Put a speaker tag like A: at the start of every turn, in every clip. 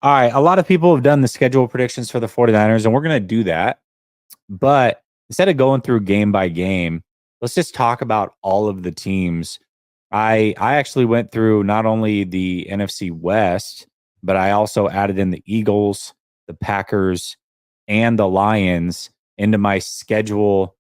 A: All right. A lot of people have done the schedule predictions for the 49ers, and we're going to do that. But instead of going through game by game, let's just talk about all of the teams. I actually went through not only the NFC West, but I also added in the Eagles, the Packers, and the Lions into my schedule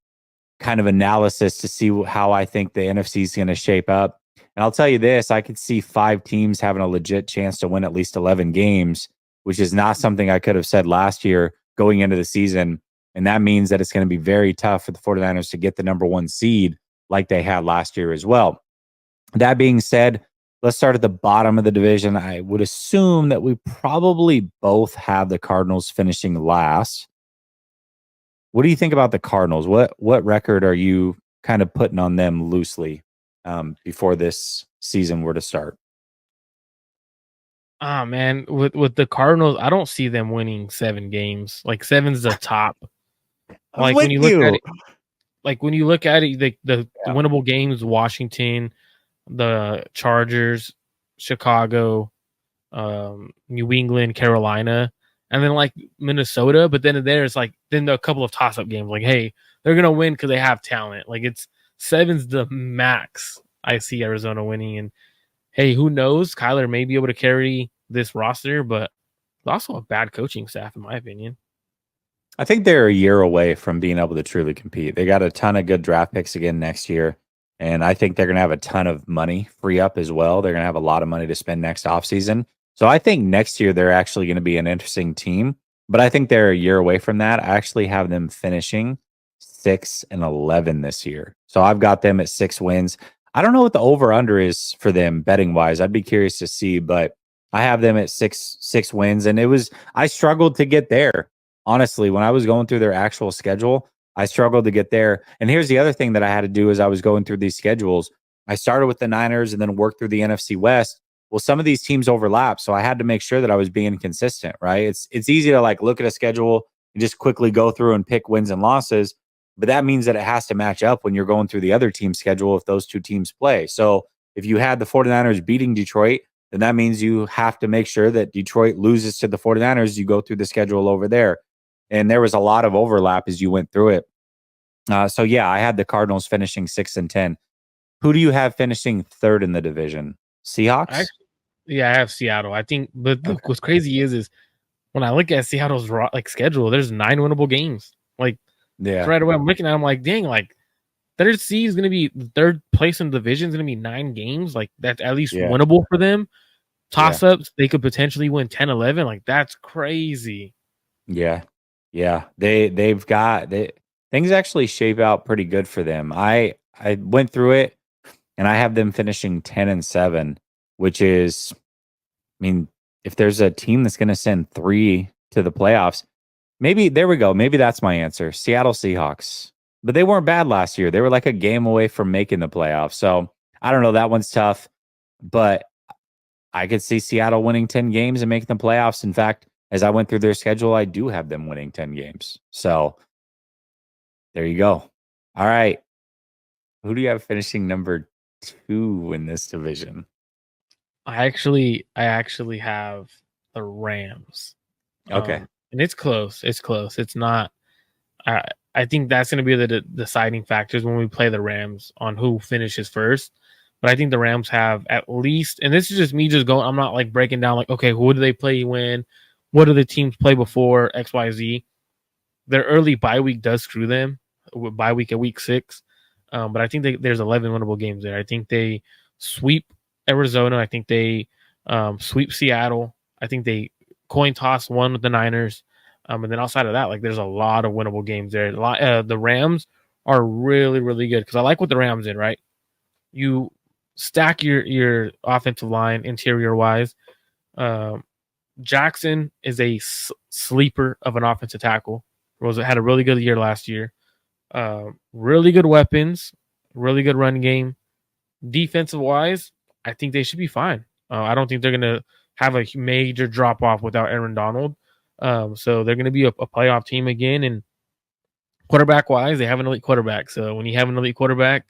A: kind of analysis to see how I think the NFC is going to shape up. And I'll tell you this, I could see 5 teams having a legit chance to win at least 11 games, which is not something I could have said last year going into the season. And that means that it's going to be very tough for the 49ers to get the number 1 seed like they had last year as well. That being said, let's start at the bottom of the division. I would assume that we probably both have the Cardinals finishing last. What do you think about the Cardinals? What record are you kind of putting on them loosely before this season were to start?
B: Ah, man, with the Cardinals, I don't see them winning 7 games. Like, 7's the top.
A: I'm
B: Like, when
A: with
B: you look at
A: you.
B: it the winnable games, Washington, the Chargers, Chicago, New England, Carolina, and then, like, Minnesota, but then there's, like, then a couple of toss-up games, like, hey, they're gonna win because they have talent. Like, it's 7's the max I see Arizona winning, and, hey, who knows? Kyler may be able to carry this roster, but it's also a bad coaching staff, in my opinion.
A: I think they're a year away from being able to truly compete. They got a ton of good draft picks again next year. And I think they're going to have a ton of money free up as well. They're going to have a lot of money to spend next offseason. So I think next year they're actually going to be an interesting team. But I think they're a year away from that. I actually have them finishing 6-11 this year. So I've got them at 6 wins. I don't know what the over under is for them betting wise. I'd be curious to see, but I have them at six wins. And I struggled to get there. Honestly, when I was going through their actual schedule, I struggled to get there. And here's the other thing that I had to do as I was going through these schedules. I started with the Niners and then worked through the NFC West. Well, some of these teams overlap, so I had to make sure that I was being consistent, right? It's easy to like look at a schedule and just quickly go through and pick wins and losses, but that means that it has to match up when you're going through the other team's schedule if those two teams play. So if you had the 49ers beating Detroit, then that means you have to make sure that Detroit loses to the 49ers. You go through the schedule over there. And there was a lot of overlap as you went through it. So yeah, I had the Cardinals finishing 6-10. Who do you have finishing third in the division?
B: I
A: Seahawks?
B: actually, yeah, I have Seattle. I think, but
A: Okay.
B: what's crazy is when I look at Seattle's like schedule, there's 9 winnable games. Like,
A: Yeah.
B: right away, I'm looking at, I'm like, dang, like third seed is gonna be third place in the division is gonna be 9 games. Like, that's at least
A: Yeah.
B: winnable for them.
A: Yeah.
B: Toss ups, they could potentially win 10-11. Like, that's crazy.
A: Yeah. Yeah. Things actually shape out pretty good for them. I went through it and I have them finishing 10-7, which is, I mean, if there's a team that's gonna send 3 to the playoffs, maybe there we go. Maybe that's my answer. Seattle Seahawks. But they weren't bad last year. They were like a game away from making the playoffs. So I don't know. That one's tough. But I could see Seattle winning 10 games and making the playoffs. In fact, as I went through their schedule, I do have them winning 10 games. So there you go. All right. Who do you have finishing number 2 in this division?
B: I actually have the Rams.
A: Okay.
B: And it's close. It's close. It's not. I I think that's going to be the deciding factors when we play the Rams on who finishes first. But I think the Rams have at least, and this is just me just going. I'm not like breaking down like, okay, who do they play when? What do the teams play before X Y Z? Their early bye week does screw them. With bye week at week 6, but I think there's 11 winnable games there. I think they sweep Arizona. I think they sweep Seattle. I think they coin toss one with the Niners. And then outside of that, like there's a lot of winnable games there. The Rams are really, really good because I like what the Rams did. Right, you stack your offensive line interior wise. Um, Jackson is a sleeper of an offensive tackle. Had a really good year last year. Really good weapons, really good run game. Defensive wise, I think they should be fine. I don't think they're going to have a major drop off without Aaron Donald. So they're going to be a playoff team again. And quarterback wise, they have an elite quarterback. So when you have an elite quarterback,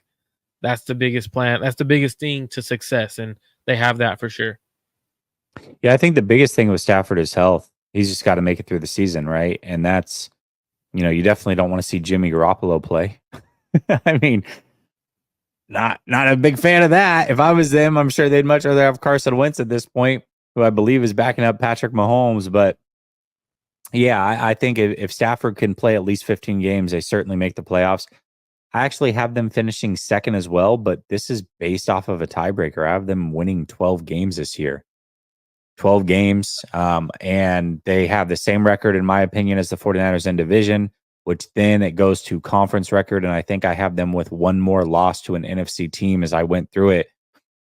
B: that's the biggest plan. That's the biggest thing to success. And they have that for sure.
A: Yeah, I think the biggest thing with Stafford is health. He's just got to make it through the season, right? And that's, you definitely don't want to see Jimmy Garoppolo play. I mean, not a big fan of that. If I was them, I'm sure they'd much rather have Carson Wentz at this point, who I believe is backing up Patrick Mahomes. But yeah, I think if Stafford can play at least 15 games, they certainly make the playoffs. I actually have them finishing second as well, but this is based off of a tiebreaker. I have them winning 12 games this year. 12 games. And they have the same record, in my opinion, as the 49ers in division, which then it goes to conference record. And I think I have them with one more loss to an NFC team as I went through it.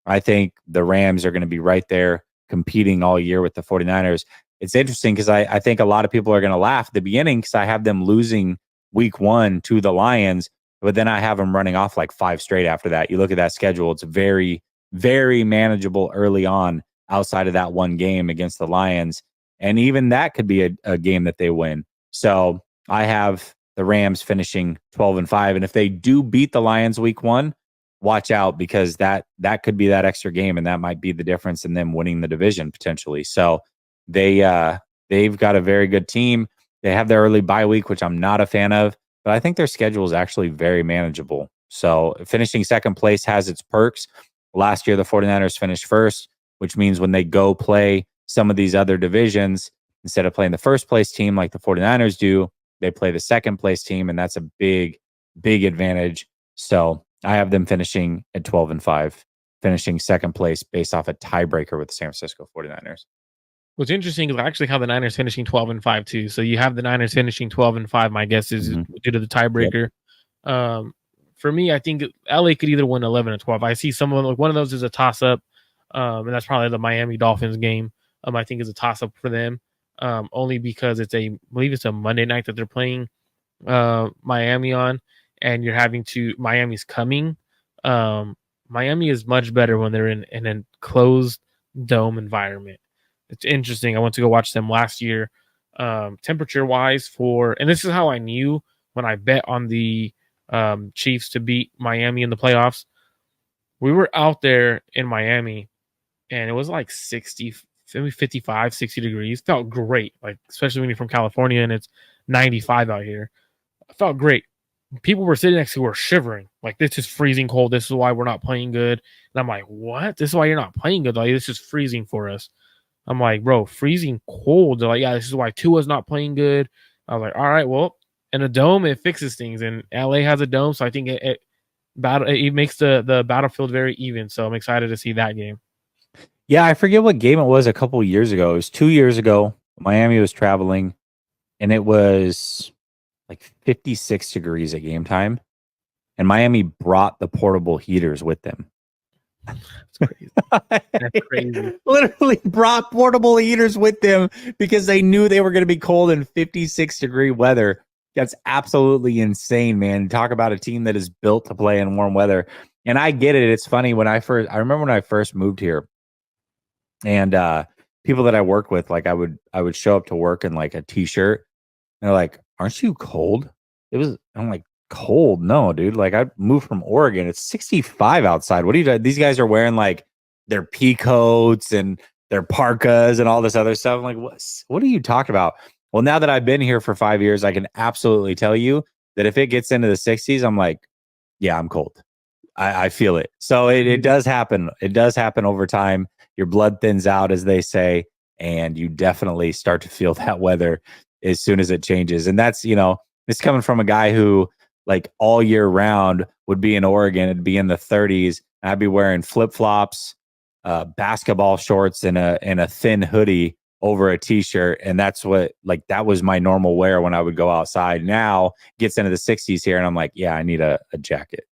A: I think the Rams are going to be right there competing all year with the 49ers. It's interesting because I think a lot of people are going to laugh at the beginning because I have them losing week 1 to the Lions, but then I have them running off like 5 straight after that. You look at that schedule, it's very, very manageable early on outside of that one game against the Lions. And even that could be a game that they win. So I have the Rams finishing 12-5. And if they do beat the Lions week 1, watch out because that could be that extra game, and that might be the difference in them winning the division potentially. So they've got a very good team. They have their early bye week, which I'm not a fan of, but I think their schedule is actually very manageable. So finishing second place has its perks. Last year, the 49ers finished first, which means when they go play some of these other divisions, instead of playing the first place team like the 49ers do, they play the second place team, and that's a big, big advantage. So I have them finishing at 12-5, finishing second place based off a tiebreaker with the San Francisco 49ers.
B: What's interesting is I actually have the Niners finishing 12-5 too. So you have the Niners finishing 12-5. My guess is due to the tiebreaker. Yep. For me, I think LA could either win 11 or 12. I see some of them. Like one of those is a toss up, and that's probably the Miami Dolphins game. I think is a toss up for them, only because I believe it's a Monday night that they're playing Miami on, and Miami's coming. Miami is much better when they're in a closed dome environment. It's interesting. I went to go watch them last year. Temperature wise and this is how I knew when I bet on the Chiefs to beat Miami in the playoffs. We were out there in Miami and it was like 60, maybe 55, 60 degrees. Felt great. Like, especially when you're from California and it's 95 out here. It felt great. People were sitting next to were shivering. Like, this is freezing cold. This is why we're not playing good. And I'm like, what? This is why you're not playing good? Like, this is freezing for us. I'm like, bro, freezing cold. They're like, yeah, this is why Tua's not playing good. I was like, all right, well, in a dome, it fixes things. And LA has a dome, so I think it makes the battlefield very even. So I'm excited to see that game.
A: Yeah, I forget what game it was a couple of years ago. It was 2 years ago. Miami was traveling, and it was like 56 degrees at game time. And Miami brought the portable heaters with them.
B: That's crazy. That's crazy.
A: Literally brought portable heaters with them because they knew they were going to be cold in 56-degree weather. That's absolutely insane, man. Talk about a team that is built to play in warm weather. And I get it. It's funny I remember when I first moved here, and people that I work with, like I would show up to work in like a t-shirt, and they're like, "Aren't you cold?" I'm like, cold? No, dude. Like, I moved from Oregon. It's 65 outside. What are you doing? These guys are wearing like their pea coats and their parkas and all this other stuff. I'm like, what are you talking about? Well, now that I've been here for 5 years, I can absolutely tell you that if it gets into the 60s, I'm like, yeah, I'm cold. I feel it. So it does happen. It does happen over time. Your blood thins out, as they say, and you definitely start to feel that weather as soon as it changes. And that's, it's coming from a guy who, like, all year round would be in Oregon. It'd be in the 30s. And I'd be wearing flip flops, basketball shorts, and a thin hoodie over a t-shirt. And that's that was my normal wear when I would go outside. Now it gets into the 60s here, and I'm like, yeah, I need a jacket.